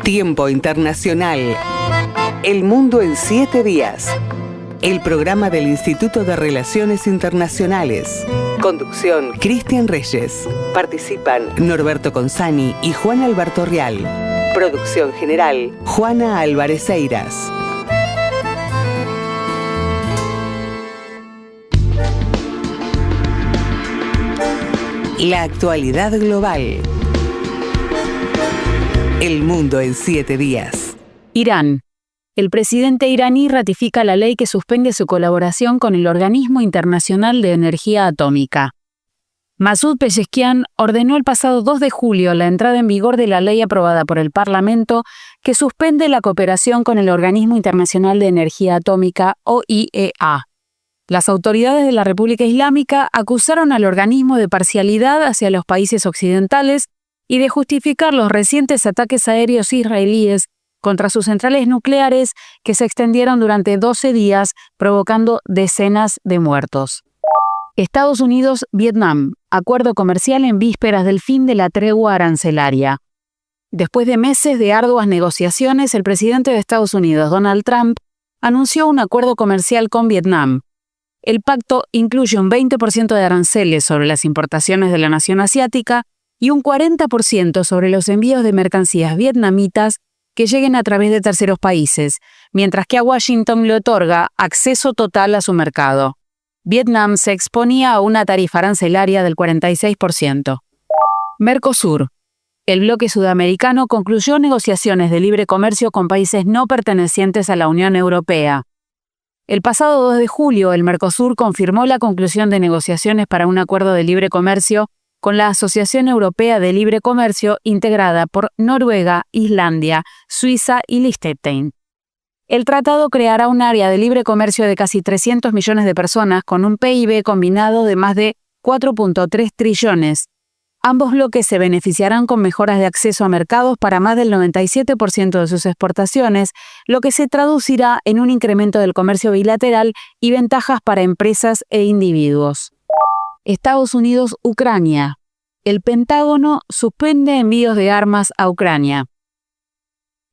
Tiempo Internacional. El mundo en 7 días. El programa del Instituto de Relaciones Internacionales. Conducción: Cristian Reyes. Participan Norberto Consani y Juan Alberto Real. Producción general: Juana Álvarez Eiras. La actualidad global. El mundo en 7 días. Irán. El presidente iraní ratifica la ley que suspende su colaboración con el Organismo Internacional de Energía Atómica. Masoud Pezeshkian ordenó el pasado 2 de julio la entrada en vigor de la ley aprobada por el Parlamento que suspende la cooperación con el Organismo Internacional de Energía Atómica, OIEA. Las autoridades de la República Islámica acusaron al organismo de parcialidad hacia los países occidentales y de justificar los recientes ataques aéreos israelíes contra sus centrales nucleares que se extendieron durante 12 días, provocando decenas de muertos. Estados Unidos-Vietnam. Acuerdo comercial en vísperas del fin de la tregua arancelaria. Después de meses de arduas negociaciones, el presidente de Estados Unidos, Donald Trump, anunció un acuerdo comercial con Vietnam. El pacto incluye un 20% de aranceles sobre las importaciones de la nación asiática y un 40% sobre los envíos de mercancías vietnamitas que lleguen a través de terceros países, mientras que a Washington le otorga acceso total a su mercado. Vietnam se exponía a una tarifa arancelaria del 46%. Mercosur. El bloque sudamericano concluyó negociaciones de libre comercio con países no pertenecientes a la Unión Europea. El pasado 2 de julio, el Mercosur confirmó la conclusión de negociaciones para un acuerdo de libre comercio con la Asociación Europea de Libre Comercio, integrada por Noruega, Islandia, Suiza y Liechtenstein. El tratado creará un área de libre comercio de casi 300 millones de personas con un PIB combinado de más de 4.3 trillones. Ambos bloques se beneficiarán con mejoras de acceso a mercados para más del 97% de sus exportaciones, lo que se traducirá en un incremento del comercio bilateral y ventajas para empresas e individuos. Estados Unidos-Ucrania. El Pentágono suspende envíos de armas a Ucrania.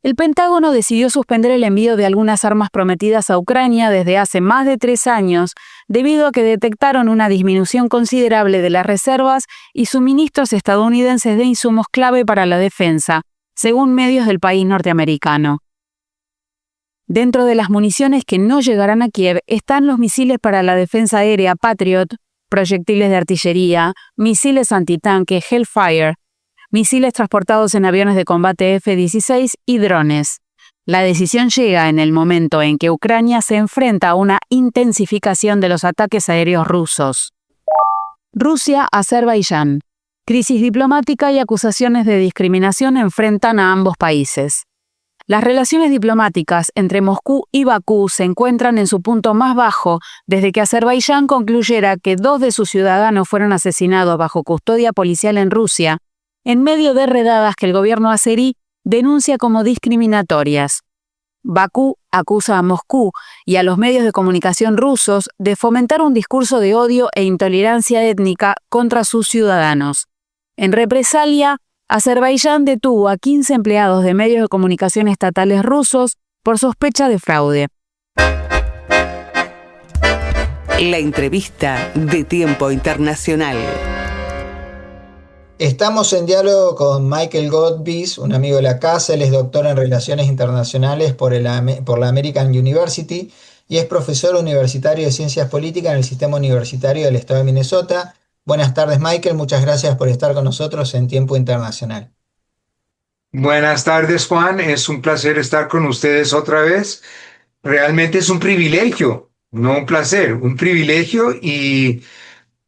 El Pentágono decidió suspender el envío de algunas armas prometidas a Ucrania desde hace más de 3 años, debido a que detectaron una disminución considerable de las reservas y suministros estadounidenses de insumos clave para la defensa, según medios del país norteamericano. Dentro de las municiones que no llegarán a Kiev están los misiles para la defensa aérea Patriot, proyectiles de artillería, misiles antitanque Hellfire, misiles transportados en aviones de combate F-16 y drones. La decisión llega en el momento en que Ucrania se enfrenta a una intensificación de los ataques aéreos rusos. Rusia-Azerbaiyán. Crisis diplomática y acusaciones de discriminación enfrentan a ambos países. Las relaciones diplomáticas entre Moscú y Bakú se encuentran en su punto más bajo desde que Azerbaiyán concluyera que 2 de sus ciudadanos fueron asesinados bajo custodia policial en Rusia, en medio de redadas que el gobierno azerí denuncia como discriminatorias. Bakú acusa a Moscú y a los medios de comunicación rusos de fomentar un discurso de odio e intolerancia étnica contra sus ciudadanos. En represalia, Azerbaiyán detuvo a 15 empleados de medios de comunicación estatales rusos por sospecha de fraude. La entrevista de Tiempo Internacional. Estamos en diálogo con Michael Godbis, un amigo de la casa. Él es doctor en Relaciones Internacionales por la American University y es profesor universitario de Ciencias Políticas en el Sistema Universitario del Estado de Minnesota. Buenas tardes, Michael. Muchas gracias por estar con nosotros en Tiempo Internacional. Buenas tardes, Juan. Es un placer estar con ustedes otra vez. Realmente es un privilegio, no un placer, un privilegio, y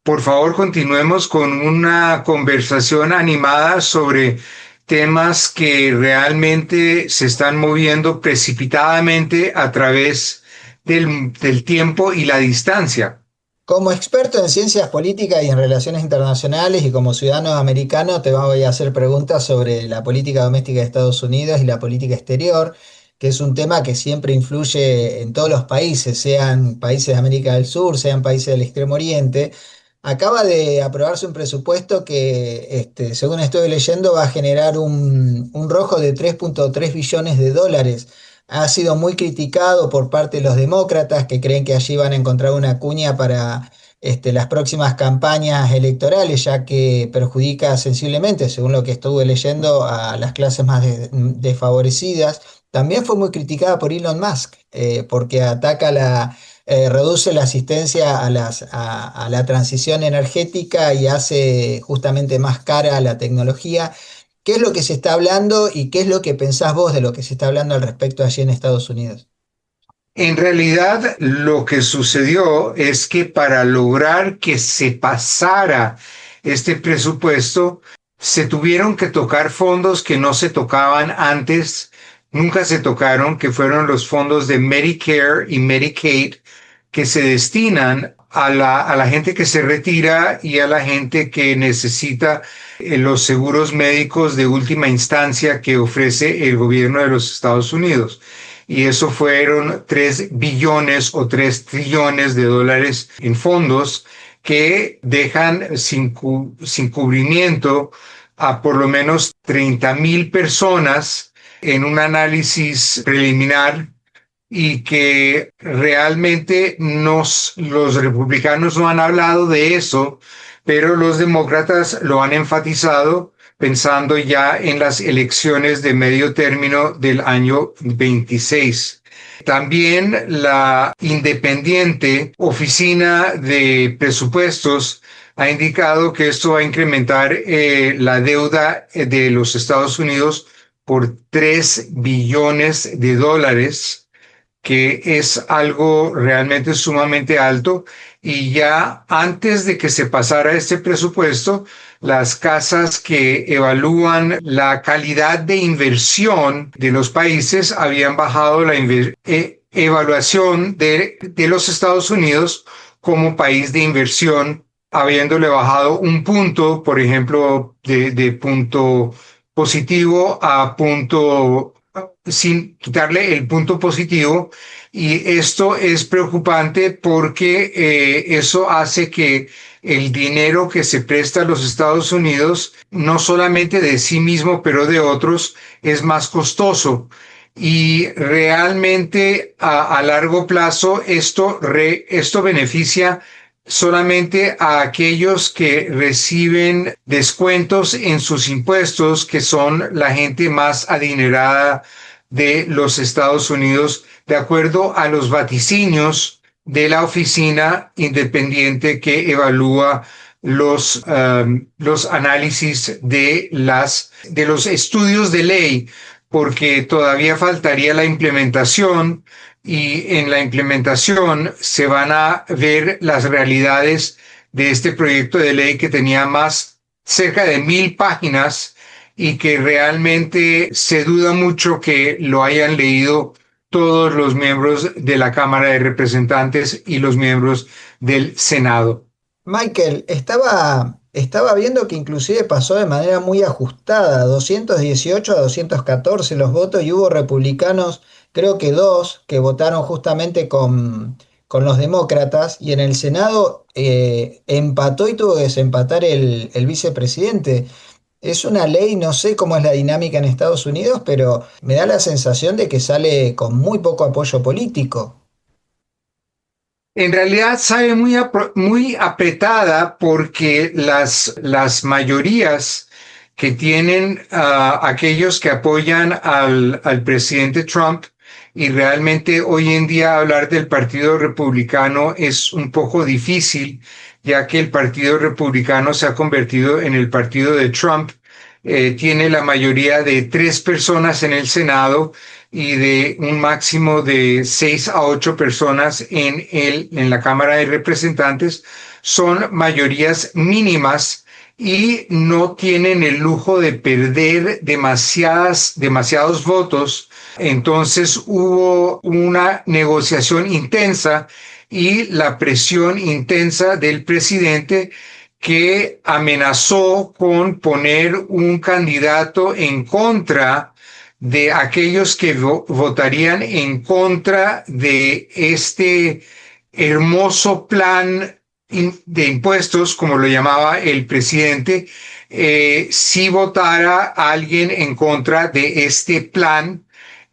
por favor continuemos con una conversación animada sobre temas que realmente se están moviendo precipitadamente a través del tiempo y la distancia. Como experto en ciencias políticas y en relaciones internacionales y como ciudadano americano, te voy a hacer preguntas sobre la política doméstica de Estados Unidos y la política exterior, que es un tema que siempre influye en todos los países, sean países de América del Sur, sean países del Extremo Oriente. Acaba de aprobarse un presupuesto que, según estoy leyendo, va a generar un rojo de 3,3 billones de dólares. Ha sido muy criticado por parte de los demócratas que creen que allí van a encontrar una cuña para las próximas campañas electorales, ya que perjudica sensiblemente, según lo que estuve leyendo, a las clases más desfavorecidas. También fue muy criticada por Elon Musk, porque ataca reduce la asistencia a la transición energética y hace justamente más cara la tecnología. ¿Qué es lo que se está hablando y qué es lo que pensás vos de lo que se está hablando al respecto allí en Estados Unidos? En realidad, lo que sucedió es que para lograr que se pasara este presupuesto, se tuvieron que tocar fondos que no se tocaban antes, nunca se tocaron, que fueron los fondos de Medicare y Medicaid, que se destinan a la gente que se retira y a la gente que necesita los seguros médicos de última instancia que ofrece el gobierno de los Estados Unidos. Y eso fueron 3 billones o 3 trillones de dólares en fondos que dejan sin cubrimiento a por lo menos 30,000 personas en un análisis preliminar, y que realmente los republicanos no han hablado de eso, pero los demócratas lo han enfatizado pensando ya en las elecciones de medio término del año 26. También la independiente Oficina de Presupuestos ha indicado que esto va a incrementar la deuda de los Estados Unidos por 3 billones de dólares, que es algo realmente sumamente alto. Y ya antes de que se pasara este presupuesto, las casas que evalúan la calidad de inversión de los países habían bajado la evaluación de los Estados Unidos como país de inversión, habiéndole bajado un punto, por ejemplo, de punto positivo a punto, sin quitarle el punto positivo. Y esto es preocupante porque eso hace que el dinero que se presta a los Estados Unidos, no solamente de sí mismo, pero de otros, es más costoso. Y realmente a largo plazo esto beneficia solamente a aquellos que reciben descuentos en sus impuestos, que son la gente más adinerada de los Estados Unidos, de acuerdo a los vaticinios de la oficina independiente que evalúa los análisis de los estudios de ley, porque todavía faltaría la implementación, y en la implementación se van a ver las realidades de este proyecto de ley que tenía cerca de 1,000 páginas, y que realmente se duda mucho que lo hayan leído todos los miembros de la Cámara de Representantes y los miembros del Senado. Michael, estaba viendo que inclusive pasó de manera muy ajustada, 218 a 214 los votos, y hubo republicanos, creo que 2, que votaron justamente con los demócratas, y en el Senado empató y tuvo que desempatar el vicepresidente. Es una ley, no sé cómo es la dinámica en Estados Unidos, pero me da la sensación de que sale con muy poco apoyo político. En realidad sale muy apretada, porque las mayorías que tienen aquellos que apoyan al presidente Trump, y realmente hoy en día hablar del Partido Republicano es un poco difícil, ya que el Partido Republicano se ha convertido en el partido de Trump. Tiene la mayoría de 3 personas en el Senado y de un máximo de 6 a 8 personas en la Cámara de Representantes. Son mayorías mínimas y no tienen el lujo de perder demasiados votos. Entonces hubo una negociación intensa y la presión intensa del presidente, que amenazó con poner un candidato en contra de aquellos que votarían en contra de este hermoso plan de impuestos, como lo llamaba el presidente, si votara a alguien en contra de este plan,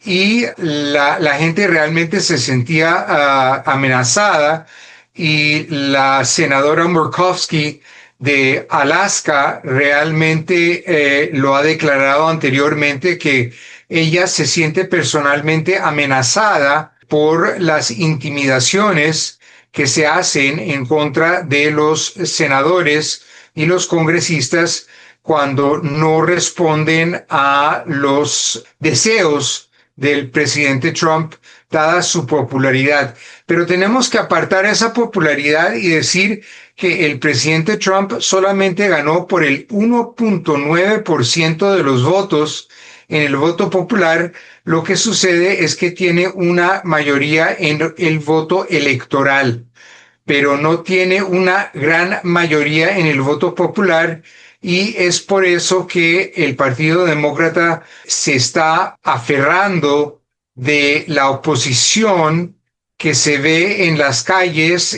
y la gente realmente se sentía amenazada, y la senadora Murkowski de Alaska realmente lo ha declarado anteriormente, que ella se siente personalmente amenazada por las intimidaciones que se hacen en contra de los senadores y los congresistas cuando no responden a los deseos del presidente Trump, dada su popularidad. Pero tenemos que apartar esa popularidad y decir que el presidente Trump solamente ganó por el 1.9% de los votos en el voto popular. Lo que sucede es que tiene una mayoría en el voto electoral, pero no tiene una gran mayoría en el voto popular, y es por eso que el Partido Demócrata se está aferrando de la oposición que se ve en las calles,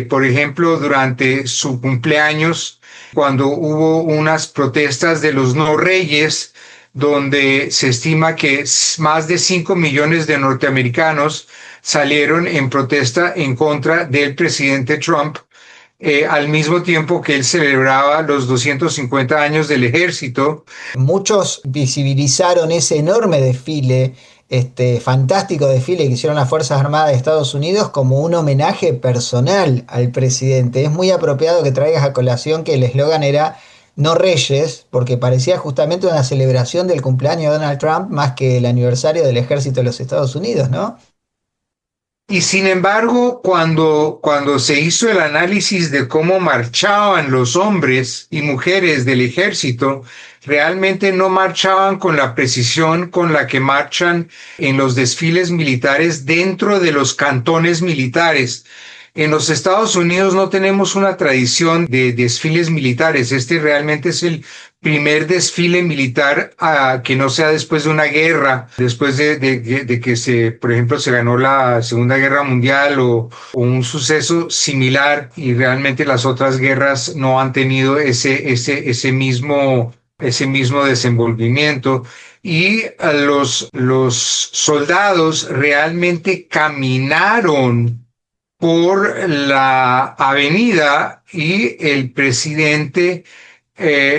por ejemplo, durante su cumpleaños, cuando hubo unas protestas de los no reyes, donde se estima que más de 5 millones de norteamericanos salieron en protesta en contra del presidente Trump, al mismo tiempo que él celebraba los 250 años del ejército. Muchos visibilizaron ese enorme desfile, fantástico desfile que hicieron las Fuerzas Armadas de Estados Unidos como un homenaje personal al presidente. Es muy apropiado que traigas a colación que el eslogan era "No Reyes", porque parecía justamente una celebración del cumpleaños de Donald Trump más que el aniversario del ejército de los Estados Unidos, ¿no? Y sin embargo, cuando se hizo el análisis de cómo marchaban los hombres y mujeres del ejército, realmente no marchaban con la precisión con la que marchan en los desfiles militares dentro de los cantones militares. En los Estados Unidos no tenemos una tradición de desfiles militares. Este realmente es el primer desfile militar que no sea después de una guerra, después de que por ejemplo, se ganó la Segunda Guerra Mundial o un suceso similar, y realmente las otras guerras no han tenido ese mismo desenvolvimiento. Y los soldados realmente caminaron por la avenida, y el presidente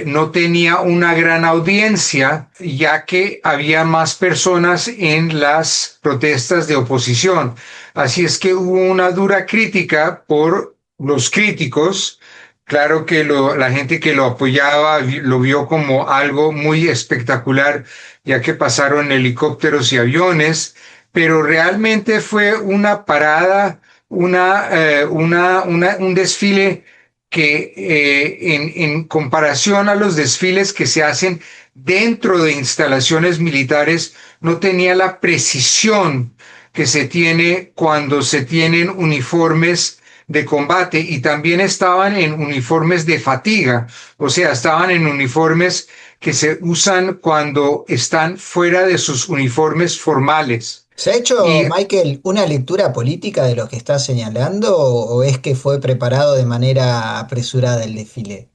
no tenía una gran audiencia, ya que había más personas en las protestas de oposición. Así es que hubo una dura crítica por los críticos. Claro que la gente que lo apoyaba lo vio como algo muy espectacular, ya que pasaron helicópteros y aviones, pero realmente fue una parada, un desfile que en comparación a los desfiles que se hacen dentro de instalaciones militares, no tenía la precisión que se tiene cuando se tienen uniformes de combate, y también estaban en uniformes de fatiga, o sea, estaban en uniformes que se usan cuando están fuera de sus uniformes formales. ¿Se ha hecho, Michael, una lectura política de lo que estás señalando, o es que fue preparado de manera apresurada el desfile?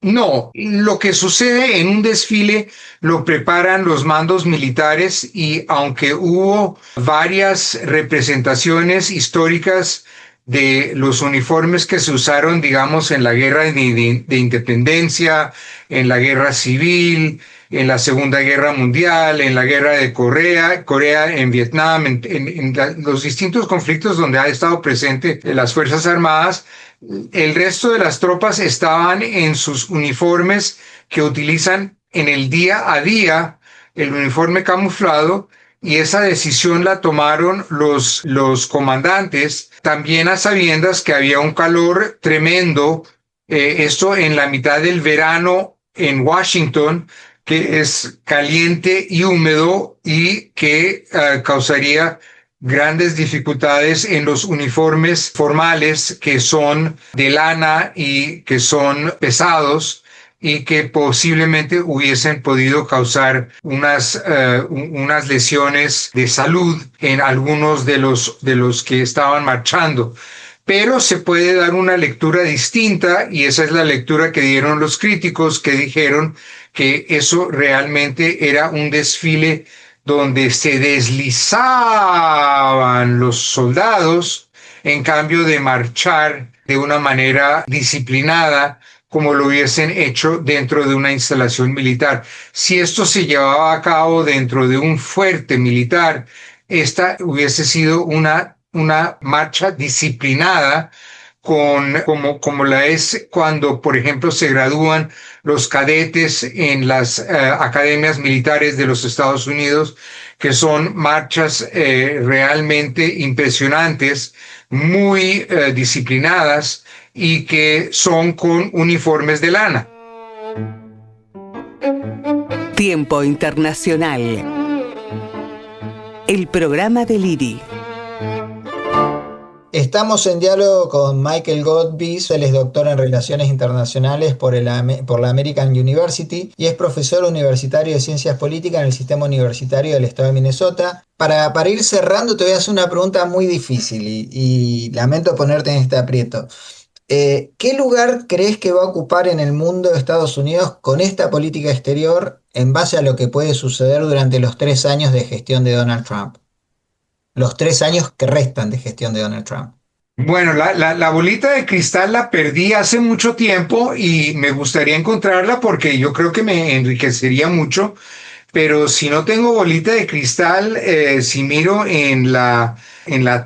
No, lo que sucede en un desfile lo preparan los mandos militares, y aunque hubo varias representaciones históricas de los uniformes que se usaron, digamos, en la guerra de independencia, en la guerra civil, en la Segunda Guerra Mundial, en la guerra de Corea, en Vietnam, en los distintos conflictos donde ha estado presente las Fuerzas Armadas, el resto de las tropas estaban en sus uniformes que utilizan en el día a día, el uniforme camuflado, y esa decisión la tomaron los comandantes, también a sabiendas que había un calor tremendo, esto en la mitad del verano en Washington, que es caliente y húmedo, y que causaría grandes dificultades en los uniformes formales, que son de lana y que son pesados, y que posiblemente hubiesen podido causar unas lesiones de salud en algunos de los que estaban marchando. pero se puede dar una lectura distinta, y esa es la lectura que dieron los críticos, que dijeron que eso realmente era un desfile donde se deslizaban los soldados en cambio de marchar de una manera disciplinada como lo hubiesen hecho dentro de una instalación militar. Si esto se llevaba a cabo dentro de un fuerte militar, esta hubiese sido una marcha disciplinada, como la es cuando, por ejemplo, se gradúan los cadetes en las academias militares de los Estados Unidos, que son marchas realmente impresionantes, muy disciplinadas, y que son con uniformes de lana. Tiempo Internacional. El programa del IRI. Estamos en diálogo con Michael Godbis. Él es doctor en Relaciones Internacionales por la American University y es profesor universitario de Ciencias Políticas en el Sistema Universitario del Estado de Minnesota. Para ir cerrando, te voy a hacer una pregunta muy difícil y lamento ponerte en este aprieto. ¿Qué lugar crees que va a ocupar en el mundo de Estados Unidos con esta política exterior en base a lo que puede suceder durante los 3 años de gestión de Donald Trump? Los 3 años que restan de gestión de Donald Trump. Bueno, la bolita de cristal la perdí hace mucho tiempo y me gustaría encontrarla porque yo creo que me enriquecería mucho, pero si no tengo bolita de cristal, si miro en la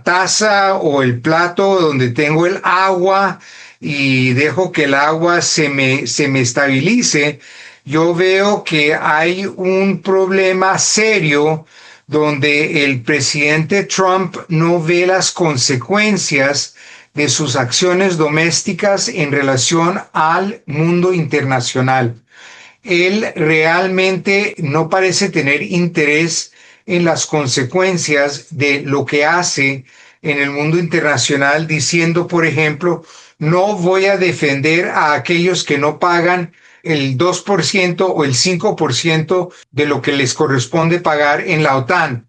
taza o el plato donde tengo el agua y dejo que el agua se me estabilice, yo veo que hay un problema serio donde el presidente Trump no ve las consecuencias de sus acciones domésticas en relación al mundo internacional. Él realmente no parece tener interés en las consecuencias de lo que hace en el mundo internacional, diciendo, por ejemplo, no voy a defender a aquellos que no pagan el 2% o el 5% de lo que les corresponde pagar en la OTAN.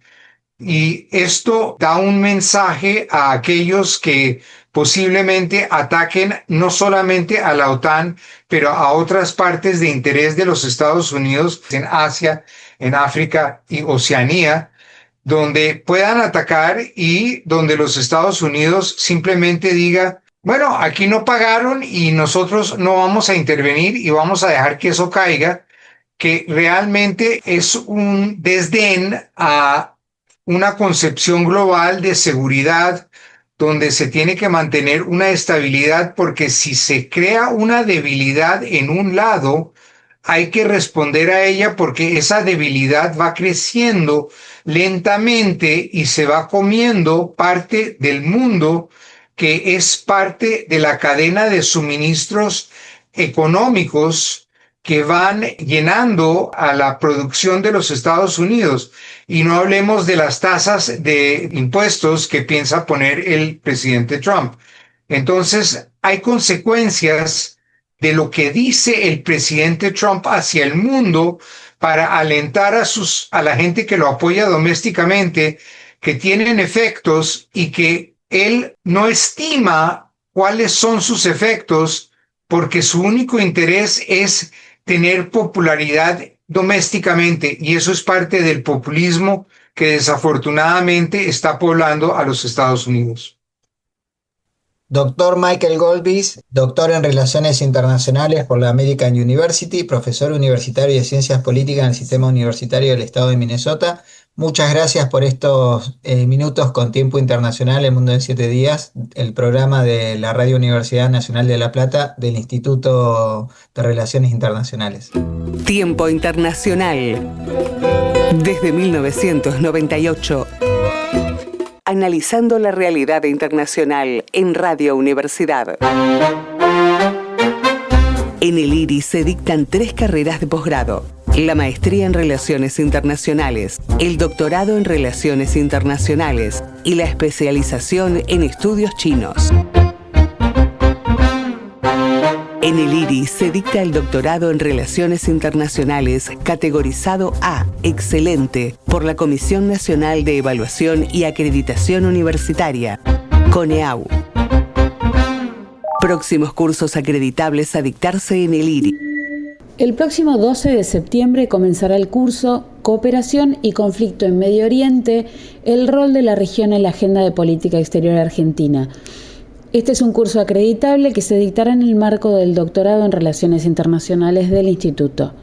Y esto da un mensaje a aquellos que posiblemente ataquen no solamente a la OTAN, pero a otras partes de interés de los Estados Unidos en Asia, en África y Oceanía, donde puedan atacar y donde los Estados Unidos simplemente diga, bueno, aquí no pagaron y nosotros no vamos a intervenir y vamos a dejar que eso caiga, que realmente es un desdén a una concepción global de seguridad donde se tiene que mantener una estabilidad, porque si se crea una debilidad en un lado, hay que responder a ella porque esa debilidad va creciendo lentamente y se va comiendo parte del mundo que es parte de la cadena de suministros económicos que van llenando a la producción de los Estados Unidos. Y no hablemos de las tasas de impuestos que piensa poner el presidente Trump. Entonces, hay consecuencias de lo que dice el presidente Trump hacia el mundo para alentar a la gente que lo apoya domésticamente, que tienen efectos y que él no estima cuáles son sus efectos porque su único interés es tener popularidad domésticamente, y eso es parte del populismo que desafortunadamente está poblando a los Estados Unidos. Doctor Michael Godbis, doctor en Relaciones Internacionales por la American University, profesor universitario de Ciencias Políticas en el Sistema Universitario del Estado de Minnesota. Muchas gracias por estos minutos con Tiempo Internacional, El Mundo en 7 Días, el programa de la Radio Universidad Nacional de La Plata del Instituto de Relaciones Internacionales. Tiempo Internacional. Desde 1998. Analizando la realidad internacional en Radio Universidad. En el IRI se dictan 3 carreras de posgrado: la maestría en Relaciones Internacionales, el doctorado en Relaciones Internacionales y la especialización en estudios chinos. En el IRI se dicta el doctorado en Relaciones Internacionales categorizado A, excelente, por la Comisión Nacional de Evaluación y Acreditación Universitaria, CONEAU. Próximos cursos acreditables a dictarse en el IRI. El próximo 12 de septiembre comenzará el curso Cooperación y Conflicto en Medio Oriente, el rol de la región en la agenda de política exterior argentina. Este es un curso acreditable que se dictará en el marco del doctorado en Relaciones Internacionales del Instituto.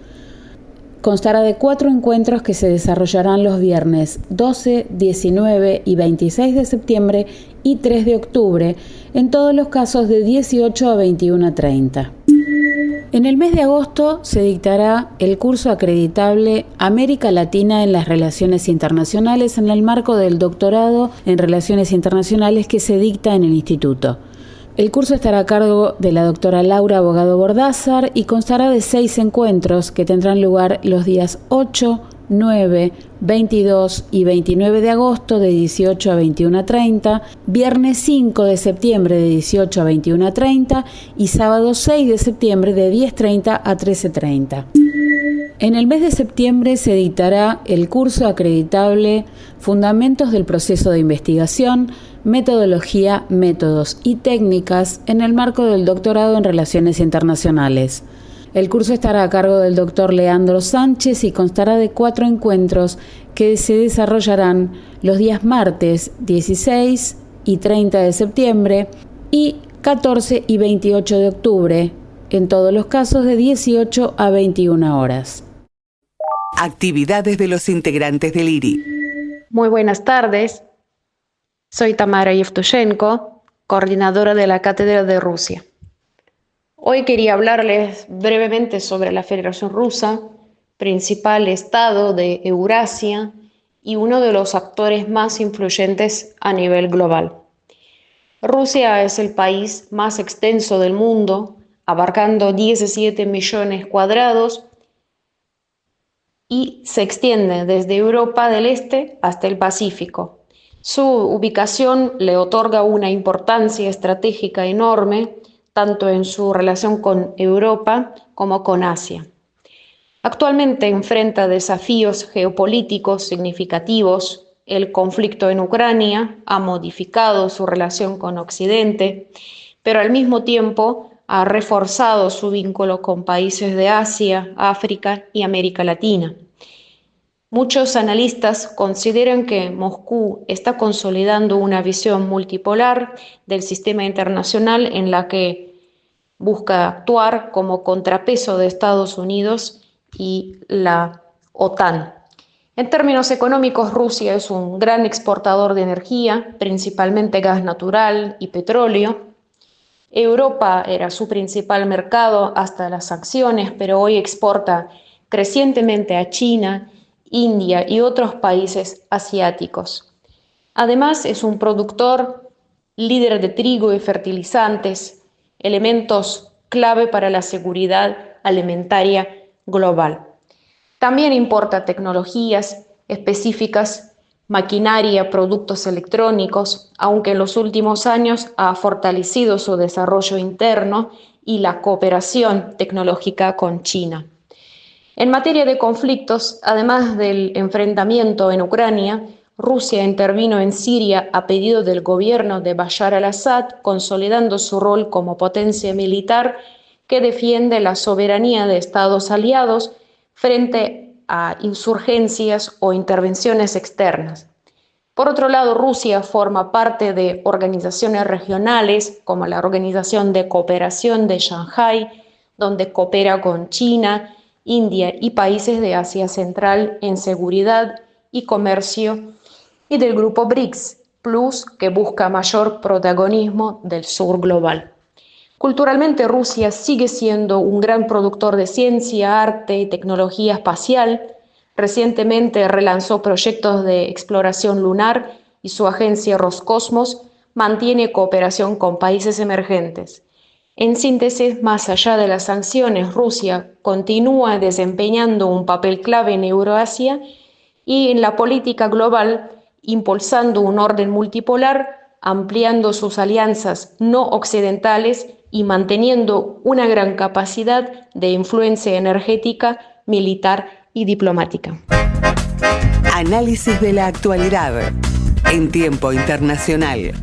Constará de 4 encuentros que se desarrollarán los viernes 12, 19 y 26 de septiembre y 3 de octubre, en todos los casos de 18 a 21:30. En el mes de agosto se dictará el curso acreditable América Latina en las Relaciones Internacionales en el marco del doctorado en Relaciones Internacionales que se dicta en el Instituto. El curso estará a cargo de la doctora Laura Abogado Bordázar y constará de 6 encuentros que tendrán lugar los días 8, 9, 22 y 29 de agosto de 18 a 21:30, viernes 5 de septiembre de 18 a 21:30 y sábado 6 de septiembre de 10:30 a 13:30. En el mes de septiembre se dictará el curso acreditable Fundamentos del Proceso de Investigación, Metodología, Métodos y Técnicas en el marco del doctorado en Relaciones Internacionales. El curso estará a cargo del doctor Leandro Sánchez y constará de 4 encuentros que se desarrollarán los días martes 16 y 30 de septiembre y 14 y 28 de octubre, en todos los casos de 18 a 21 horas. Actividades de los integrantes del IRI. Muy buenas tardes. Soy Tamara Yevtushenko, coordinadora de la Cátedra de Rusia. Hoy quería hablarles brevemente sobre la Federación Rusa, principal estado de Eurasia y uno de los actores más influyentes a nivel global. Rusia es el país más extenso del mundo, abarcando 17 millones cuadrados y se extiende desde Europa del Este hasta el Pacífico. Su ubicación le otorga una importancia estratégica enorme, tanto en su relación con Europa como con Asia. Actualmente enfrenta desafíos geopolíticos significativos. El conflicto en Ucrania ha modificado su relación con Occidente, pero al mismo tiempo ha reforzado su vínculo con países de Asia, África y América Latina. Muchos analistas consideran que Moscú está consolidando una visión multipolar del sistema internacional en la que busca actuar como contrapeso de Estados Unidos y la OTAN. En términos económicos, Rusia es un gran exportador de energía, principalmente gas natural y petróleo. Europa era su principal mercado hasta las sanciones, pero hoy exporta crecientemente a China, India y otros países asiáticos. Además, es un productor líder de trigo y fertilizantes, elementos clave para la seguridad alimentaria global. También importa tecnologías específicas, maquinaria, productos electrónicos, aunque en los últimos años ha fortalecido su desarrollo interno y la cooperación tecnológica con China. En materia de conflictos, además del enfrentamiento en Ucrania, Rusia intervino en Siria a pedido del gobierno de Bashar al-Assad, consolidando su rol como potencia militar que defiende la soberanía de estados aliados frente a insurgencias o intervenciones externas. Por otro lado, Rusia forma parte de organizaciones regionales como la Organización de Cooperación de Shanghái, donde coopera con China, India y países de Asia Central en seguridad y comercio, y del grupo BRICS Plus, que busca mayor protagonismo del sur global. Culturalmente, Rusia sigue siendo un gran productor de ciencia, arte y tecnología espacial. Recientemente relanzó proyectos de exploración lunar y su agencia Roscosmos mantiene cooperación con países emergentes. En síntesis, más allá de las sanciones, Rusia continúa desempeñando un papel clave en Eurasia y en la política global, impulsando un orden multipolar, ampliando sus alianzas no occidentales y manteniendo una gran capacidad de influencia energética, militar y diplomática. Análisis de la actualidad en tiempo internacional.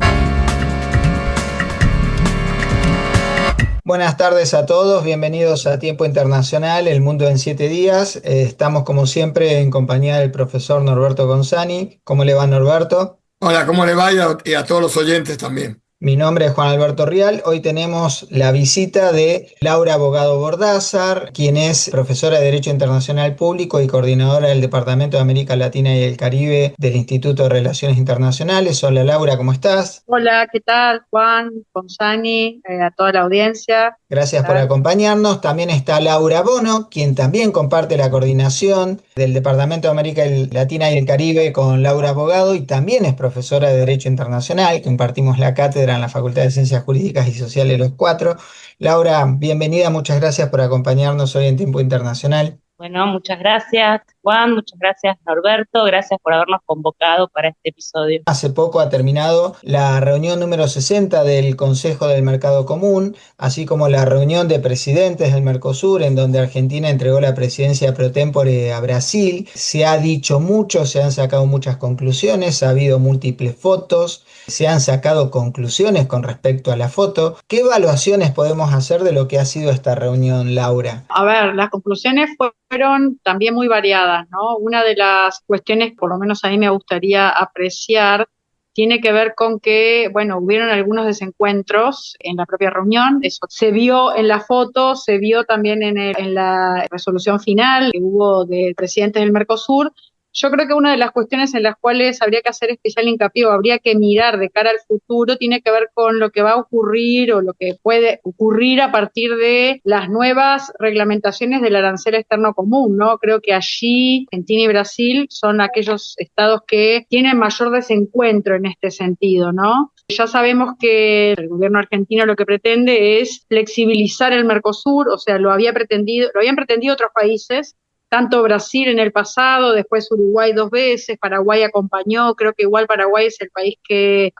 Buenas tardes a todos, bienvenidos a Tiempo Internacional, El Mundo en 7 días. Estamos como siempre en compañía del profesor Norberto Gonzani. ¿Cómo le va, Norberto? Hola, ¿cómo le va? Y a todos los oyentes también. Mi nombre es Juan Alberto Rial. Hoy tenemos la visita de Laura Abogado Bordázar, quien es profesora de Derecho Internacional Público y coordinadora del Departamento de América Latina y el Caribe del Instituto de Relaciones Internacionales. Hola Laura, ¿cómo estás? Hola, ¿qué tal, Juan, Gonzani, a toda la audiencia? Gracias por acompañarnos. También está Laura Bono, quien también comparte la coordinación del Departamento de América Latina y el Caribe con Laura Abogado y también es profesora de Derecho Internacional, que impartimos la cátedra en la Facultad de Ciencias Jurídicas y Sociales los cuatro. Laura, bienvenida, muchas gracias por acompañarnos hoy en Tiempo Internacional. Bueno, muchas gracias, Juan, muchas gracias, Norberto, gracias por habernos convocado para este episodio. Hace poco ha terminado la reunión número 60 del Consejo del Mercado Común, así como la reunión de presidentes del Mercosur, en donde Argentina entregó la presidencia pro tempore a Brasil. Se ha dicho mucho, se han sacado muchas conclusiones, ha habido múltiples fotos, se han sacado conclusiones con respecto a la foto. ¿Qué evaluaciones podemos hacer de lo que ha sido esta reunión, Laura? A ver, las conclusiones fueron también muy variadas, ¿no? Una de las cuestiones, por lo menos a mí me gustaría apreciar, tiene que ver con que, bueno, hubieron algunos desencuentros en la propia reunión, eso se vio en la foto, se vio también en la resolución final que hubo de presidentes del Mercosur. Yo creo que una de las cuestiones en las cuales habría que hacer especial hincapié o habría que mirar de cara al futuro tiene que ver con lo que va a ocurrir o lo que puede ocurrir a partir de las nuevas reglamentaciones del arancel externo común, ¿no? Creo que allí Argentina y Brasil son aquellos estados que tienen mayor desencuentro en este sentido, ¿no? Ya sabemos que el gobierno argentino lo que pretende es flexibilizar el Mercosur, o sea, lo habían pretendido otros países, tanto Brasil en el pasado, después Uruguay 2 veces, Paraguay acompañó, creo que igual Paraguay es el país que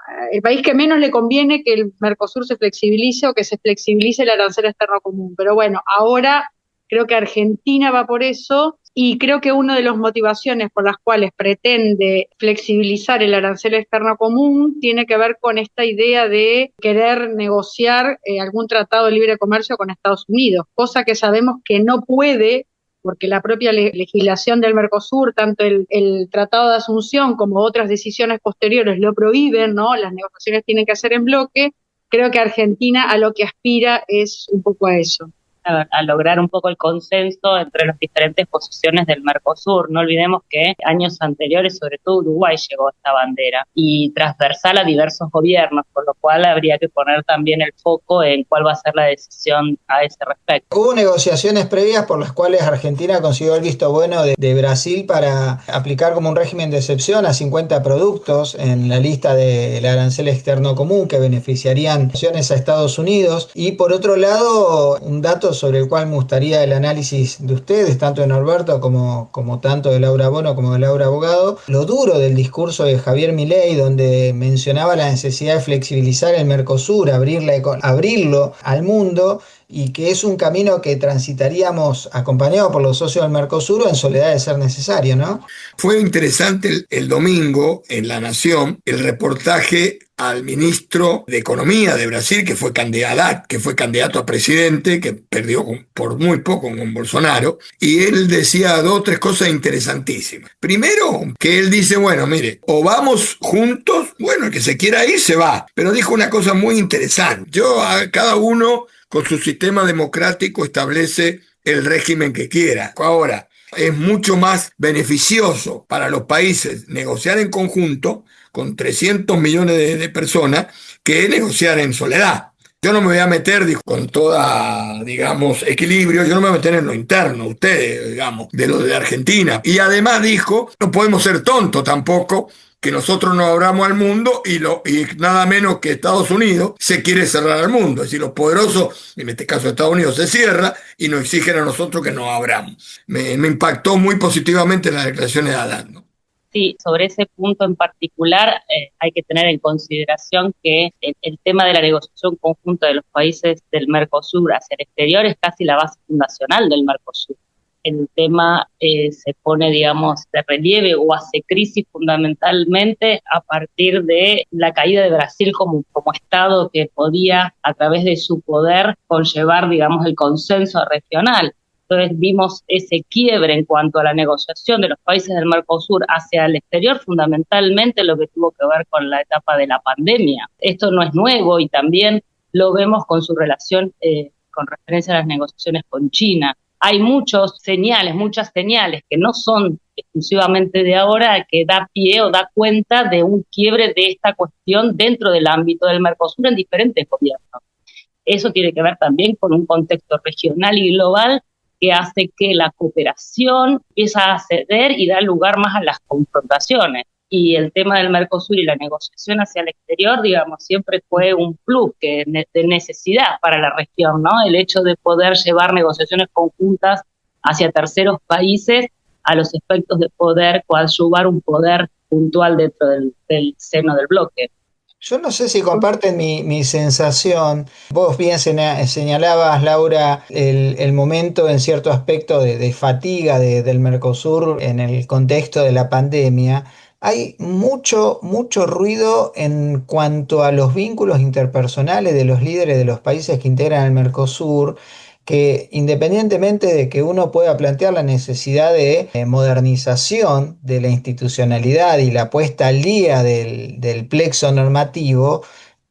menos le conviene que el Mercosur se flexibilice o que se flexibilice el arancel externo común. Pero bueno, ahora creo que Argentina va por eso y creo que una de las motivaciones por las cuales pretende flexibilizar el arancel externo común tiene que ver con esta idea de querer negociar algún tratado de libre comercio con Estados Unidos, cosa que sabemos que no puede, porque la propia legislación del Mercosur, tanto el Tratado de Asunción como otras decisiones posteriores lo prohíben, ¿no? Las negociaciones tienen que hacer en bloque. Creo que Argentina a lo que aspira es un poco a eso. A lograr un poco el consenso entre las diferentes posiciones del Mercosur. No olvidemos que años anteriores, sobre todo Uruguay, llevó esta bandera y transversal a diversos gobiernos, por lo cual habría que poner también el foco en cuál va a ser la decisión a ese respecto. Hubo negociaciones previas por las cuales Argentina consiguió el visto bueno de Brasil para aplicar como un régimen de excepción a 50 productos en la lista del arancel externo común que beneficiarían a Estados Unidos. Y por otro lado, un dato sobre el cual me gustaría el análisis de ustedes, tanto de Norberto como tanto de Laura Bono como de Laura Abogado, lo duro del discurso de Javier Milei, donde mencionaba la necesidad de flexibilizar el Mercosur, abrirlo al mundo, y que es un camino que transitaríamos acompañado por los socios del Mercosur o en soledad de ser necesario, ¿no? Fue interesante el domingo en La Nación el reportaje al ministro de Economía de Brasil, que fue candidato a presidente, que perdió por muy poco con Bolsonaro, y él decía 2 o 3 cosas interesantísimas. Primero, que él dice, bueno, mire, o vamos juntos, bueno, el que se quiera ir se va, pero dijo una cosa muy interesante. Cada uno con su sistema democrático establece el régimen que quiera. Ahora, es mucho más beneficioso para los países negociar en conjunto con 300 millones de personas que negociar en soledad. Yo no me voy a meter, dijo, con toda, digamos, equilibrio, yo no me voy a meter en lo interno, ustedes, digamos, de lo de Argentina. Y además dijo, no podemos ser tontos tampoco, que nosotros nos abramos al mundo y nada menos que Estados Unidos se quiere cerrar al mundo. Es decir, los poderosos, en este caso Estados Unidos, se cierra y nos exigen a nosotros que nos abramos. Me impactó muy positivamente las declaraciones de Adán, ¿no? Sí, sobre ese punto en particular hay que tener en consideración que el tema de la negociación conjunta de los países del Mercosur hacia el exterior es casi la base fundacional del Mercosur. el tema se pone, digamos, de relieve o hace crisis fundamentalmente a partir de la caída de Brasil como Estado que podía, a través de su poder, conllevar, digamos, el consenso regional. Entonces vimos ese quiebre en cuanto a la negociación de los países del Mercosur hacia el exterior, fundamentalmente lo que tuvo que ver con la etapa de la pandemia. Esto no es nuevo y también lo vemos con su relación con referencia a las negociaciones con China. Hay muchas señales que no son exclusivamente de ahora, que da pie o da cuenta de un quiebre de esta cuestión dentro del ámbito del Mercosur en diferentes gobiernos. Eso tiene que ver también con un contexto regional y global que hace que la cooperación empiece a ceder y da lugar más a las confrontaciones. Y el tema del Mercosur y la negociación hacia el exterior, digamos, siempre fue un plus de necesidad para la región, ¿no? El hecho de poder llevar negociaciones conjuntas hacia terceros países a los efectos de poder coadyuvar un poder puntual dentro del seno del bloque. Yo no sé si comparten mi sensación. Vos bien señalabas, Laura, el momento en cierto aspecto de fatiga del Mercosur en el contexto de la pandemia. Hay mucho ruido en cuanto a los vínculos interpersonales de los líderes de los países que integran el Mercosur, que independientemente de que uno pueda plantear la necesidad de modernización de la institucionalidad y la puesta al día del plexo normativo,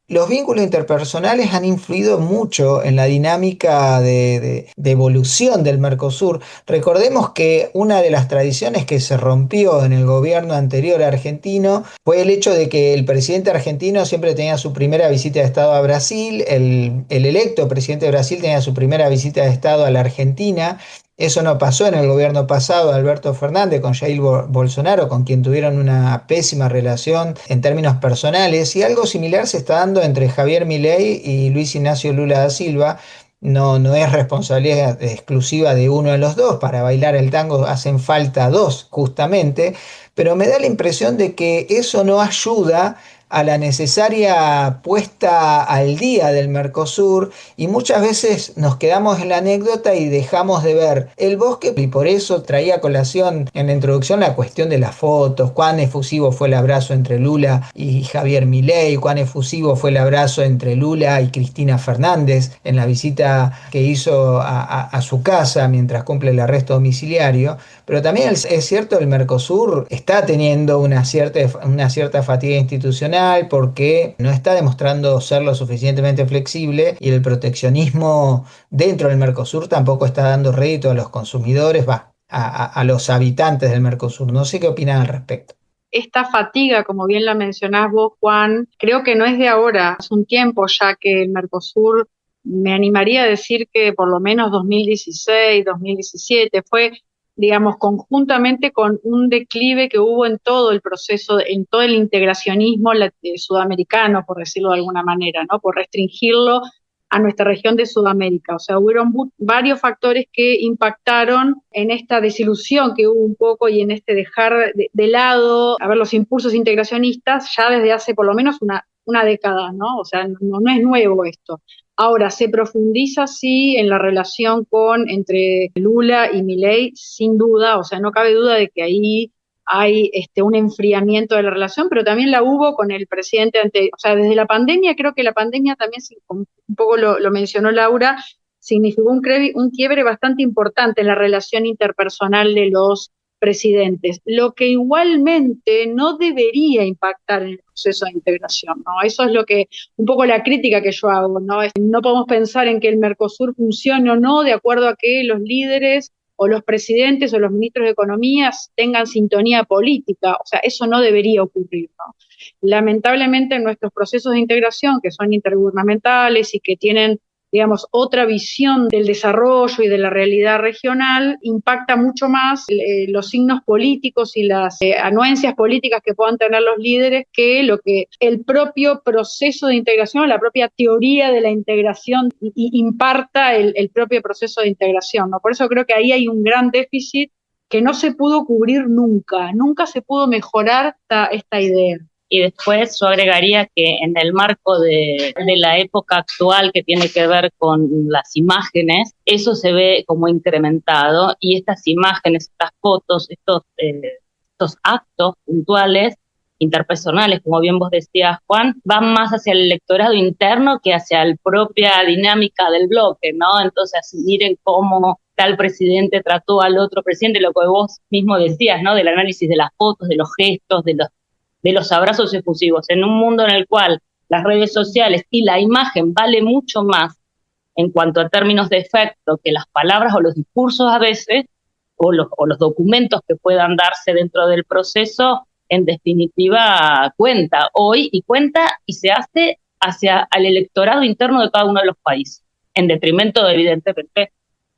los vínculos interpersonales han influido mucho en la dinámica de evolución del Mercosur. Recordemos que una de las tradiciones que se rompió en el gobierno anterior argentino fue el hecho de que el presidente argentino siempre tenía su primera visita de Estado a Brasil, el electo presidente de Brasil tenía su primera visita de Estado a la Argentina. Eso no pasó en el gobierno pasado de Alberto Fernández con Jair Bolsonaro, con quien tuvieron una pésima relación en términos personales, y algo similar se está dando entre Javier Milei y Luis Ignacio Lula da Silva. No es responsabilidad exclusiva de uno de los dos, para bailar el tango hacen falta dos, justamente, pero me da la impresión de que eso no ayuda a la necesaria puesta al día del Mercosur, y muchas veces nos quedamos en la anécdota y dejamos de ver el bosque, y por eso traía a colación en la introducción la cuestión de las fotos, cuán efusivo fue el abrazo entre Lula y Javier Milei, cuán efusivo fue el abrazo entre Lula y Cristina Fernández en la visita que hizo a su casa mientras cumple el arresto domiciliario. Pero también es cierto, el Mercosur está teniendo una cierta fatiga institucional porque no está demostrando ser lo suficientemente flexible, y el proteccionismo dentro del Mercosur tampoco está dando rédito a los consumidores, a los habitantes del Mercosur. No sé qué opinan al respecto. Esta fatiga, como bien la mencionás vos, Juan, creo que no es de ahora, hace un tiempo ya que el Mercosur, me animaría a decir que por lo menos 2016, 2017, fue, digamos, conjuntamente con un declive que hubo en todo el proceso, en todo el integracionismo sudamericano, por decirlo de alguna manera, ¿no? Por restringirlo a nuestra región de Sudamérica. O sea, hubieron varios factores que impactaron en esta desilusión que hubo un poco y en este dejar de lado, a ver, los impulsos integracionistas ya desde hace por lo menos una década, ¿no? O sea, no es nuevo esto. Ahora, se profundiza sí en la relación entre Lula y Milei, sin duda, o sea, no cabe duda de que ahí hay un enfriamiento de la relación, pero también la hubo con el presidente o sea, desde la pandemia, creo que la pandemia también, un poco lo mencionó Laura, significó un quiebre bastante importante en la relación interpersonal de los presidentes, lo que igualmente no debería impactar en el proceso de integración, ¿no? Eso es un poco la crítica que yo hago, ¿no? No podemos pensar en que el Mercosur funcione o no de acuerdo a que los líderes o los presidentes o los ministros de Economía tengan sintonía política, o sea, eso no debería ocurrir, ¿no? Lamentablemente en nuestros procesos de integración, que son intergubernamentales y que tienen, digamos, otra visión del desarrollo y de la realidad regional, impacta mucho más los signos políticos y las anuencias políticas que puedan tener los líderes que lo que el propio proceso de integración, la propia teoría de la integración imparta el propio proceso de integración, ¿no? Por eso creo que ahí hay un gran déficit que no se pudo cubrir nunca se pudo mejorar esta idea. Y después yo agregaría que en el marco de la época actual que tiene que ver con las imágenes, eso se ve como incrementado y estas imágenes, estas fotos, estos actos puntuales, interpersonales, como bien vos decías, Juan, van más hacia el electorado interno que hacia la propia dinámica del bloque, ¿no? Entonces, miren cómo tal presidente trató al otro presidente, lo que vos mismo decías, ¿no? Del análisis de las fotos, de los gestos, de los abrazos efusivos, en un mundo en el cual las redes sociales y la imagen vale mucho más en cuanto a términos de efecto que las palabras o los discursos a veces, o los documentos que puedan darse dentro del proceso, en definitiva cuenta hoy y se hace hacia el electorado interno de cada uno de los países, en detrimento evidentemente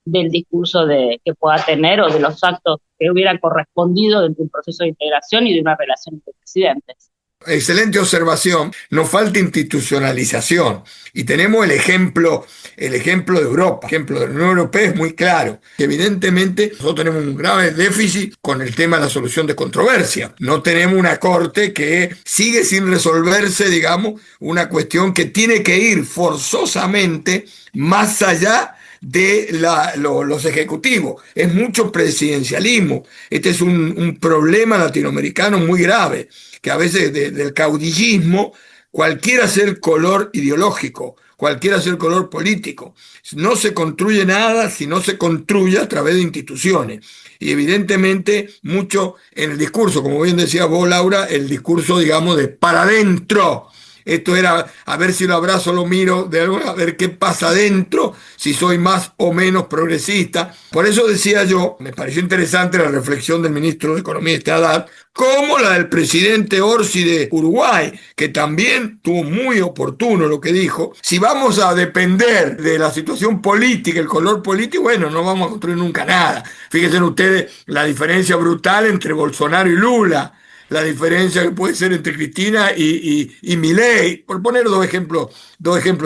del discurso que pueda tener o de los actos que hubieran correspondido dentro de un proceso de integración y de una relación entre presidentes. Excelente observación. Nos falta institucionalización y tenemos el ejemplo de Europa. El ejemplo de la Unión Europea es muy claro. Evidentemente nosotros tenemos un grave déficit con el tema de la solución de controversia. No tenemos una corte que sigue sin resolverse, digamos, una cuestión que tiene que ir forzosamente más allá de los ejecutivos. Es mucho presidencialismo. Este es un problema latinoamericano muy grave, que a veces del caudillismo, cualquiera sea el color ideológico, cualquiera sea el color político, no se construye nada si no se construye a través de instituciones. Y evidentemente mucho en el discurso, como bien decía vos, Laura, el discurso, digamos, de para adentro. Esto era a ver si lo abrazo, lo miro, a ver qué pasa adentro, si soy más o menos progresista. Por eso decía yo, me pareció interesante la reflexión del ministro de Economía Haddad, como la del presidente Orsi de Uruguay, que también tuvo muy oportuno lo que dijo. Si vamos a depender de la situación política, el color político, bueno, no vamos a construir nunca nada. Fíjense ustedes la diferencia brutal entre Bolsonaro y Lula, la diferencia que puede ser entre Cristina y Milei, por poner dos ejemplos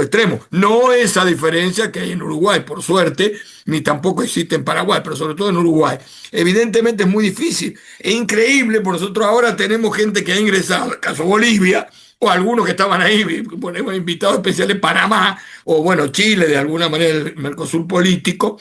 extremos. No esa diferencia que hay en Uruguay, por suerte, ni tampoco existe en Paraguay, pero sobre todo en Uruguay. Evidentemente es muy difícil. Es increíble, por nosotros ahora tenemos gente que ha ingresado, el caso Bolivia, o algunos que estaban ahí, ponemos invitados especiales, Panamá, o bueno, Chile, de alguna manera el Mercosur político,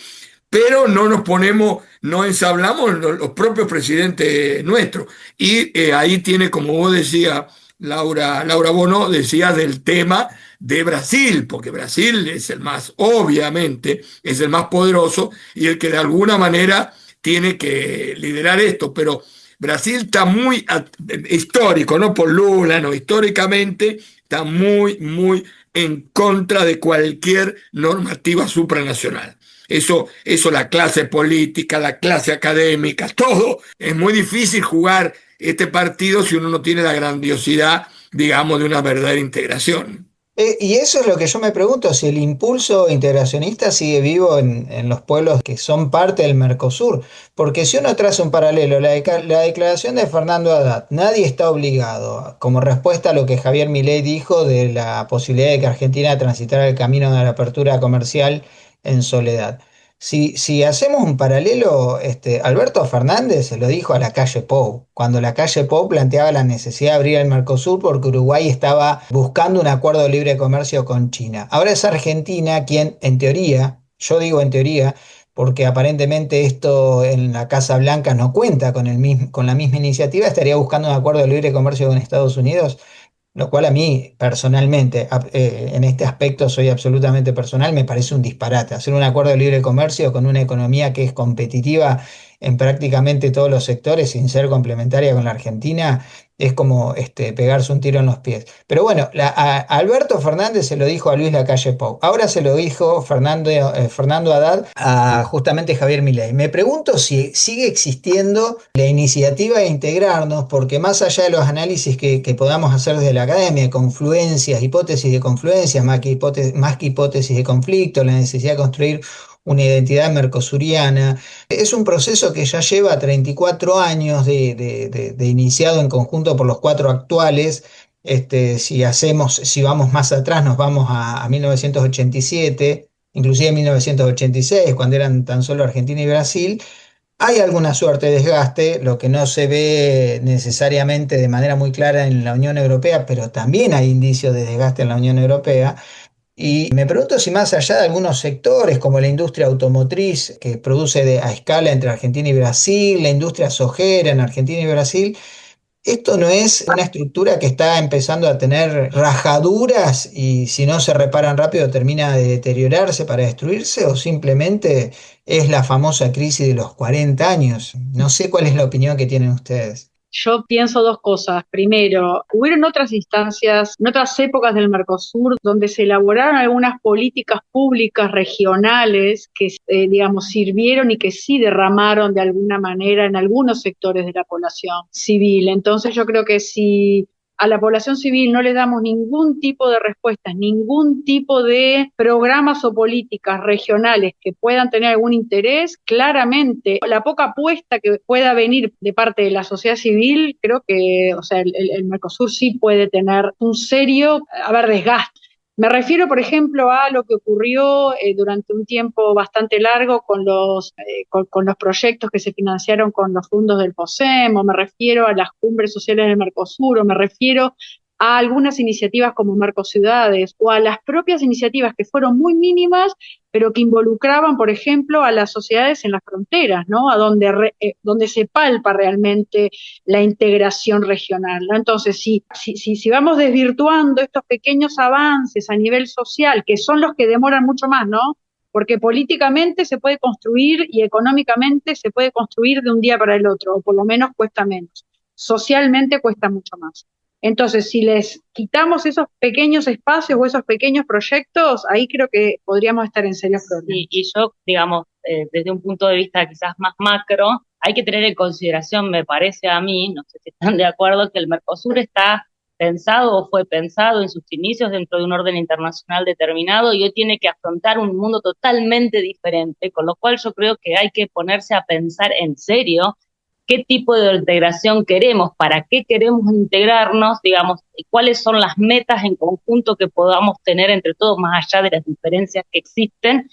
pero no nos ponemos, no ensablamos los propios presidentes nuestros. Y ahí tiene, como vos decías, Laura Bono, decías del tema de Brasil, porque Brasil es el más, obviamente, es el más poderoso y el que de alguna manera tiene que liderar esto, pero Brasil está muy histórico, no por Lula, no, históricamente está muy, muy en contra de cualquier normativa supranacional. Eso la clase política, la clase académica, todo. Es muy difícil jugar este partido si uno no tiene la grandiosidad, digamos, de una verdadera integración. Y eso es lo que yo me pregunto, si el impulso integracionista sigue vivo en los pueblos que son parte del Mercosur. Porque si uno traza un paralelo, la declaración de Fernando Haddad, nadie está obligado, como respuesta a lo que Javier Milei dijo de la posibilidad de que Argentina transitara el camino de la apertura comercial en soledad. Si hacemos un paralelo, Alberto Fernández se lo dijo a la calle Pou, cuando la calle Pou planteaba la necesidad de abrir el Mercosur porque Uruguay estaba buscando un acuerdo de libre comercio con China. Ahora es Argentina quien, en teoría, yo digo en teoría, porque aparentemente esto en la Casa Blanca no cuenta con la misma iniciativa, estaría buscando un acuerdo de libre comercio con Estados Unidos. Lo cual a mí personalmente, en este aspecto soy absolutamente personal, me parece un disparate. Hacer un acuerdo de libre comercio con una economía que es competitiva en prácticamente todos los sectores sin ser complementaria con la Argentina es como pegarse un tiro en los pies. Pero bueno, a Alberto Fernández se lo dijo a Luis Lacalle Pou. Ahora se lo dijo Fernando Haddad a justamente Javier Milei. Me pregunto si sigue existiendo la iniciativa de integrarnos, porque más allá de los análisis que podamos hacer desde la academia, confluencias, hipótesis de confluencias, más que hipótesis de conflicto, la necesidad de construir una identidad mercosuriana. Es un proceso que ya lleva 34 años de iniciado en conjunto por los 4 actuales. Si vamos más atrás, nos vamos a 1987, inclusive 1986, cuando eran tan solo Argentina y Brasil. Hay alguna suerte de desgaste, lo que no se ve necesariamente de manera muy clara en la Unión Europea, pero también hay indicios de desgaste en la Unión Europea. Y me pregunto si más allá de algunos sectores como la industria automotriz que produce a escala entre Argentina y Brasil, la industria sojera en Argentina y Brasil, esto no es una estructura que está empezando a tener rajaduras y si no se reparan rápido termina de deteriorarse para destruirse, o simplemente es la famosa crisis de los 40 años. No sé cuál es la opinión que tienen ustedes. Yo pienso dos cosas. Primero, hubieron otras instancias, en otras épocas del Mercosur, donde se elaboraron algunas políticas públicas regionales que, digamos, sirvieron y que sí derramaron de alguna manera en algunos sectores de la población civil. Entonces yo creo que si a la población civil no le damos ningún tipo de respuestas, ningún tipo de programas o políticas regionales que puedan tener algún interés, claramente la poca apuesta que pueda venir de parte de la sociedad civil, creo que, o sea, el Mercosur sí puede tener un serio, desgaste. Me refiero, por ejemplo, a lo que ocurrió durante un tiempo bastante largo con los proyectos que se financiaron con los fondos del POSEM, o me refiero a las cumbres sociales del Mercosur, o me refiero a algunas iniciativas como Mercociudades, o a las propias iniciativas que fueron muy mínimas, pero que involucraban, por ejemplo, a las sociedades en las fronteras, ¿no? A donde se palpa realmente la integración regional, ¿no? Entonces, si vamos desvirtuando estos pequeños avances a nivel social, que son los que demoran mucho más, ¿no? Porque políticamente se puede construir y económicamente se puede construir de un día para el otro, o por lo menos cuesta menos. Socialmente cuesta mucho más. Entonces, si les quitamos esos pequeños espacios o esos pequeños proyectos, ahí creo que podríamos estar en serios problemas. Y yo, digamos, desde un punto de vista quizás más macro, hay que tener en consideración, me parece a mí, no sé si están de acuerdo, que el Mercosur está pensado o fue pensado en sus inicios dentro de un orden internacional determinado y hoy tiene que afrontar un mundo totalmente diferente, con lo cual yo creo que hay que ponerse a pensar en serio qué tipo de integración queremos, para qué queremos integrarnos, digamos, y cuáles son las metas en conjunto que podamos tener entre todos, más allá de las diferencias que existen,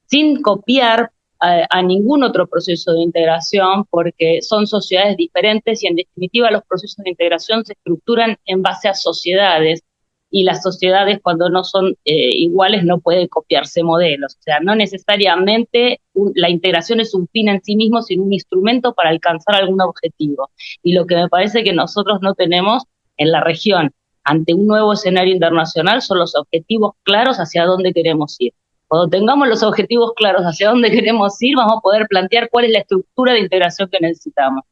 sin copiar a ningún otro proceso de integración, porque son sociedades diferentes y en definitiva los procesos de integración se estructuran en base a sociedades, y las sociedades cuando no son iguales no pueden copiarse modelos. O sea, no necesariamente la integración es un fin en sí mismo, sino un instrumento para alcanzar algún objetivo. Y lo que me parece que nosotros no tenemos en la región ante un nuevo escenario internacional son los objetivos claros hacia dónde queremos ir. Cuando tengamos los objetivos claros hacia dónde queremos ir, vamos a poder plantear cuál es la estructura de integración que necesitamos.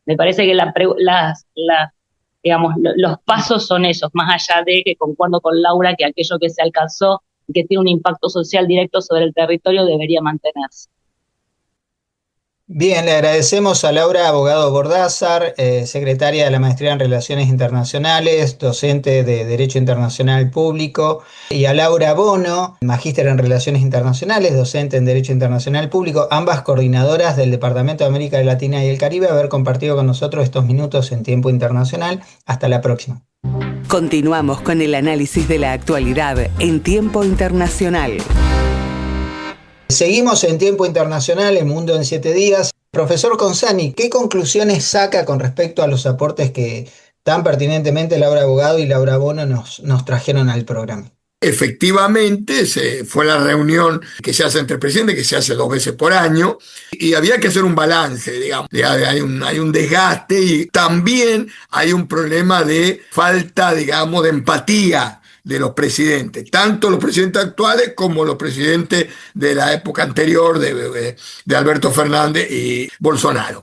Me parece que digamos, los pasos son esos, más allá de que concuerdo con Laura que aquello que se alcanzó y que tiene un impacto social directo sobre el territorio debería mantenerse. Bien, le agradecemos a Laura Abogado Bordázar, secretaria de la Maestría en Relaciones Internacionales, docente de Derecho Internacional Público, y a Laura Bono, magíster en Relaciones Internacionales, docente en Derecho Internacional Público, ambas coordinadoras del Departamento de América Latina y el Caribe, haber compartido con nosotros estos minutos en Tiempo Internacional. Hasta la próxima. Continuamos con el análisis de la actualidad en Tiempo Internacional. Seguimos en Tiempo Internacional, El Mundo en 7 días. Profesor Consani, ¿qué conclusiones saca con respecto a los aportes que tan pertinentemente Laura Abogado y Laura Bono nos trajeron al programa? Efectivamente, fue la reunión que se hace entre presidentes, que se hace 2 veces por año, y había que hacer un balance, digamos. Hay un desgaste y también hay un problema de falta, digamos, de empatía de los presidentes, tanto los presidentes actuales como los presidentes de la época anterior de Alberto Fernández y Bolsonaro.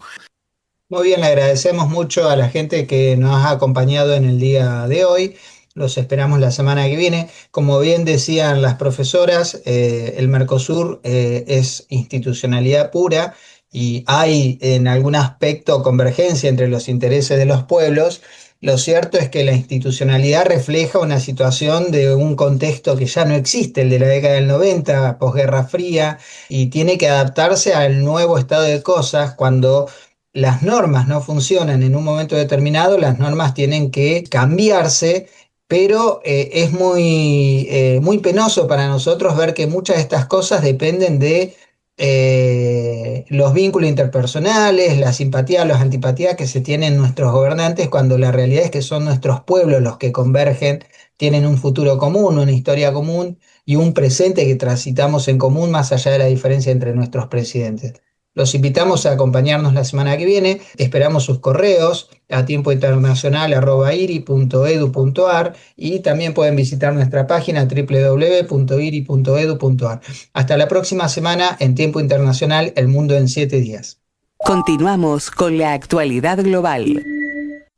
Muy bien, le agradecemos mucho a la gente que nos ha acompañado en el día de hoy. Los esperamos la semana que viene. Como bien decían las profesoras, el Mercosur es institucionalidad pura y hay en algún aspecto convergencia entre los intereses de los pueblos. Lo cierto es que la institucionalidad refleja una situación de un contexto que ya no existe, el de la década del 90, posguerra fría, y tiene que adaptarse al nuevo estado de cosas. Cuando las normas no funcionan en un momento determinado, las normas tienen que cambiarse, pero es muy penoso para nosotros ver que muchas de estas cosas dependen de los vínculos interpersonales, la simpatía o las antipatías que se tienen nuestros gobernantes, cuando la realidad es que son nuestros pueblos los que convergen, tienen un futuro común, una historia común y un presente que transitamos en común más allá de la diferencia entre nuestros presidentes. Los invitamos a acompañarnos la semana que viene. Esperamos sus correos a tiempointernacional@iri.edu.ar y también pueden visitar nuestra página www.iri.edu.ar. Hasta la próxima semana en Tiempo Internacional, El Mundo en 7 días. Continuamos con la actualidad global.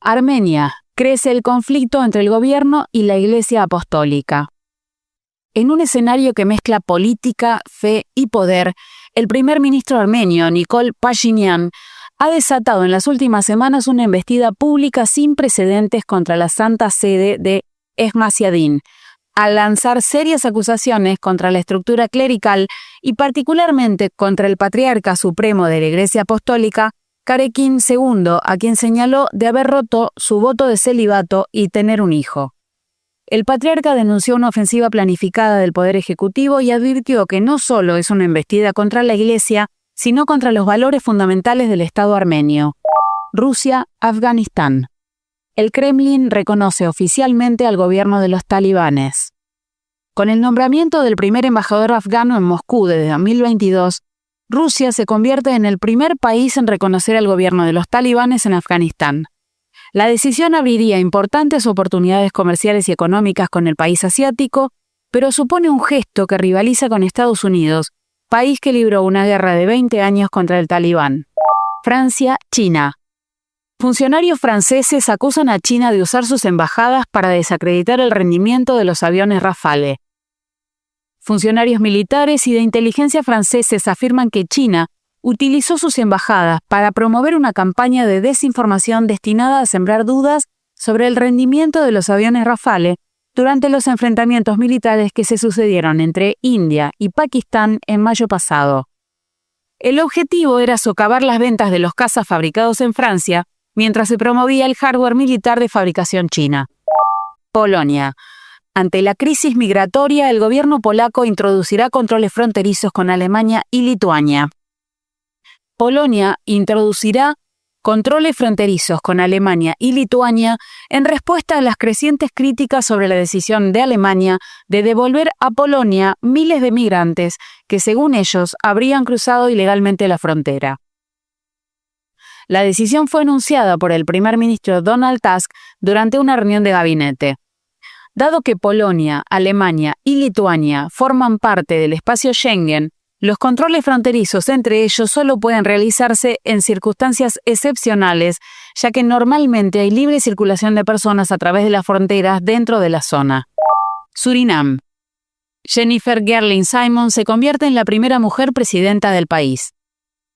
Armenia. Crece el conflicto entre el gobierno y la Iglesia Apostólica. En un escenario que mezcla política, fe y poder, el primer ministro armenio, Nikol Pashinyan, ha desatado en las últimas semanas una embestida pública sin precedentes contra la Santa Sede de Esmaciadín, al lanzar serias acusaciones contra la estructura clerical y particularmente contra el patriarca supremo de la Iglesia Apostólica, Karekin II, a quien señaló de haber roto su voto de celibato y tener un hijo. El patriarca denunció una ofensiva planificada del Poder Ejecutivo y advirtió que no solo es una embestida contra la Iglesia, sino contra los valores fundamentales del Estado armenio. Rusia, Afganistán. El Kremlin reconoce oficialmente al gobierno de los talibanes. Con el nombramiento del primer embajador afgano en Moscú desde 2022, Rusia se convierte en el primer país en reconocer al gobierno de los talibanes en Afganistán. La decisión abriría importantes oportunidades comerciales y económicas con el país asiático, pero supone un gesto que rivaliza con Estados Unidos, país que libró una guerra de 20 años contra el Talibán. Francia, China. Funcionarios franceses acusan a China de usar sus embajadas para desacreditar el rendimiento de los aviones Rafale. Funcionarios militares y de inteligencia franceses afirman que China utilizó sus embajadas para promover una campaña de desinformación destinada a sembrar dudas sobre el rendimiento de los aviones Rafale durante los enfrentamientos militares que se sucedieron entre India y Pakistán en mayo pasado. El objetivo era socavar las ventas de los cazas fabricados en Francia mientras se promovía el hardware militar de fabricación china. Polonia. Ante la crisis migratoria, el gobierno polaco introducirá controles fronterizos con Alemania y Lituania. Polonia introducirá controles fronterizos con Alemania y Lituania en respuesta a las crecientes críticas sobre la decisión de Alemania de devolver a Polonia miles de migrantes que, según ellos, habrían cruzado ilegalmente la frontera. La decisión fue anunciada por el primer ministro Donald Tusk durante una reunión de gabinete. Dado que Polonia, Alemania y Lituania forman parte del espacio Schengen, los controles fronterizos entre ellos solo pueden realizarse en circunstancias excepcionales, ya que normalmente hay libre circulación de personas a través de las fronteras dentro de la zona. Surinam. Jennifer Gerling-Simons se convierte en la primera mujer presidenta del país.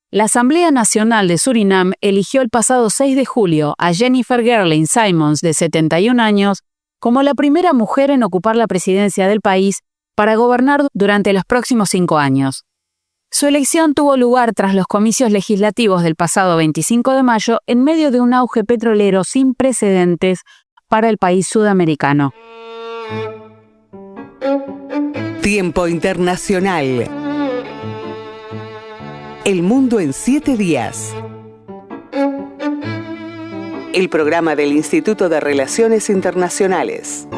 La Asamblea Nacional de Surinam eligió el pasado 6 de julio a Jennifer Gerling-Simons, de 71 años, como la primera mujer en ocupar la presidencia del país para gobernar durante los próximos 5 años. Su elección tuvo lugar tras los comicios legislativos del pasado 25 de mayo en medio de un auge petrolero sin precedentes para el país sudamericano. Tiempo Internacional. El Mundo en 7 días. El programa del Instituto de Relaciones Internacionales.